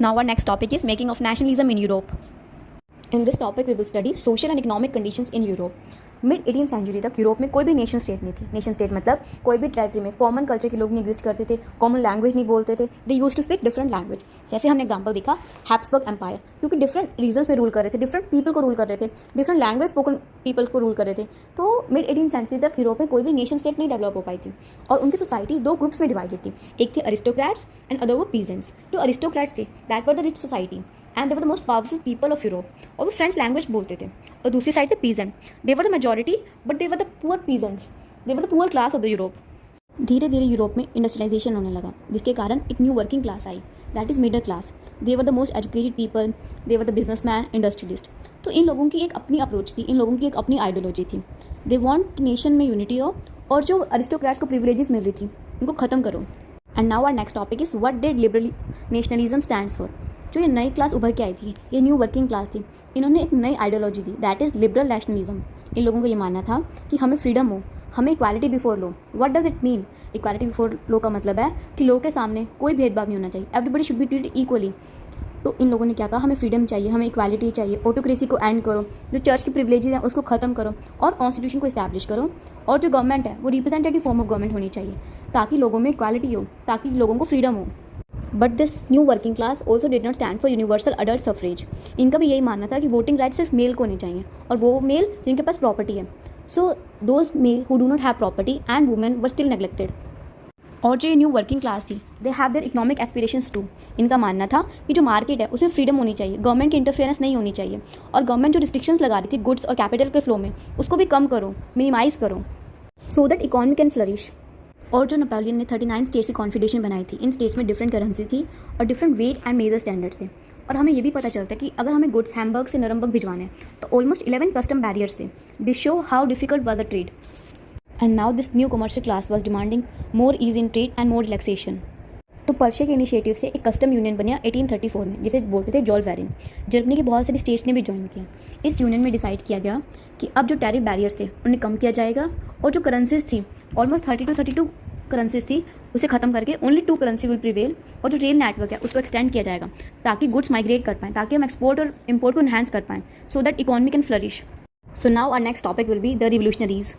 Now our next topic is making of nationalism in Europe. In this topic we will study social and economic conditions in Europe. Mid 18th century तक Europe में कोई भी nation state नहीं थी. Nation state मतलब कोई भी territory में कॉमन कल्चर के लोग नहीं एग्जिस्ट करते थे, कॉमन लैंग्वेज नहीं बोलते थे. They use to speak different language. जैसे हमने एग्जांपल देखा हैब्सबर्ग एम्पायर, क्योंकि डिफरेंट रीजन्स में रूल कर रहे थे, डिफरेंट पीपल को रूल कर रहे थे, डिफरेंट लैंग्वेज स्पोकन पीपल्स को रूल कर रहे थे. तो मिड 18th सेंचुरी तक यूरोप में कोई भी नेशन स्टेट नहीं डेवलप हो पाई थी. और उनकी सोसाइटी दो ग्रुप्स में डिवाइडेड थी. एक थे अरिस्टोक्रेट्स एंड अदर वो पीजेंट्स. जो अरिस्टोक्रेट्स थे that were the rich society and they were the most powerful people of Europe. और वो फ्रेंच लैंग्वेज बोलते थे. और दूसरी साइड थे peasant. They were the majority but they were the poor peasants. They were the poor class of the Europe. धीरे धीरे Europe में इंडस्ट्रियलाइजेशन होने लगा, जिसके कारण एक new working class I, that is middle class. They were the most educated people, they were the businessman, industrialist. तो इन लोगों की एक अपनी अप्रोच थी, इन लोगों की एक अपनी आइडियोलॉजी थी. दे वॉन्ट नेशन में यूनिटी हो और जो अरिस्टोक्रेट्स को प्रिविलेजेस मिल रही थी उनको ख़त्म करो. And now our next topic is what did liberal nationalism stands for. जो ये नई क्लास उभर के आई थी, ये न्यू वर्किंग क्लास थी, इन्होंने एक नई आइडियोलॉजी दी, दैट इज़ लिबरल नेशनलिज्म. इन लोगों को ये मानना था कि हमें फ्रीडम हो, हमें equality before law. What does it mean? Equality before law का मतलब है कि लॉ के सामने कोई भेदभाव नहीं होना चाहिए, everybody should be treated equally. तो इन लोगों ने क्या कहा, हमें फ्रीडम चाहिए, हमें इक्वालिटी चाहिए, ऑटोक्रेसी को एंड करो, जो चर्च की प्रिविलेजेस हैं उसको ख़त्म करो और कॉन्स्टिट्यूशन को इस्टेब्लिश करो. और जो गवर्नमेंट है वो रिप्रेजेंटेटिव फॉर्म ऑफ गवर्नमेंट होनी चाहिए, ताकि लोगों में इक्वालिटी हो, ताकि लोगों को फ्रीडम हो. But this new working class also did not stand for universal adult suffrage. इनका भी यही मानना था कि वोटिंग राइट सिर्फ मेल को होने चाहिए, और वो मेल जिनके पास प्रॉपर्टी है. So those male who do not have property and women were still neglected. और जो ये न्यू वर्किंग क्लास थी, they have their economic aspirations too. इनका मानना था कि जो मार्केट है उसमें फ्रीडम होनी चाहिए, गवर्नमेंट की इंटरफेरेंस नहीं होनी चाहिए, और गवर्नमेंट जो रिस्ट्रिक्शंस लगा रही थी गुड्स और कैपिटल के फ्लो में उसको भी कम करो, मिनिमाइज़ करो, सो दैट इकोनॉमी कैन फ्लरिश. और जो नेपोलियन ने 39 स्टेट्स की कॉन्फेडरेशन बनाई थी, इन स्टेट्स में डिफरेंट करेंसी थी और different weight and measure standards थे. और हमें ये भी पता चलता है कि अगर हमें गुड्स हैम्बर्ग से नरमबर्ग भिजवाने हैं तो ऑलमोस्ट 11 कस्टम बैरियर्स थे. This show how difficult was the trade. And now this new commercial class was demanding more ease in trade and more relaxation. तो पर्शिया के इनिशिएटिव से एक कस्टम यूनियन बना 1834 में, जिसे बोलते थे जोलवेरिन. जर्मनी के बहुत सारी स्टेट्स ने भी ज्वाइन किया. इस यूनियन में डिसाइड किया गया कि अब जो टैरिफ बैरियर्स थे उन्हें कम किया जाएगा, और जो करेंसीज थी ऑलमोस्ट 32 करेंसीज थी उसे ख़त्म करके ओनली 2 करेंसी विल प्रिवेल. और जो रेल नेटवर्क है उसको एक्सटेंड किया जाएगा, ताकि गुड्स माइग्रेट कर पाएँ, ताकि हम एक्सपोर्ट और इम्पोर्ट को इन्हांस कर पाएँ, so that economy can flourish. So now our next topic will be the revolutionaries.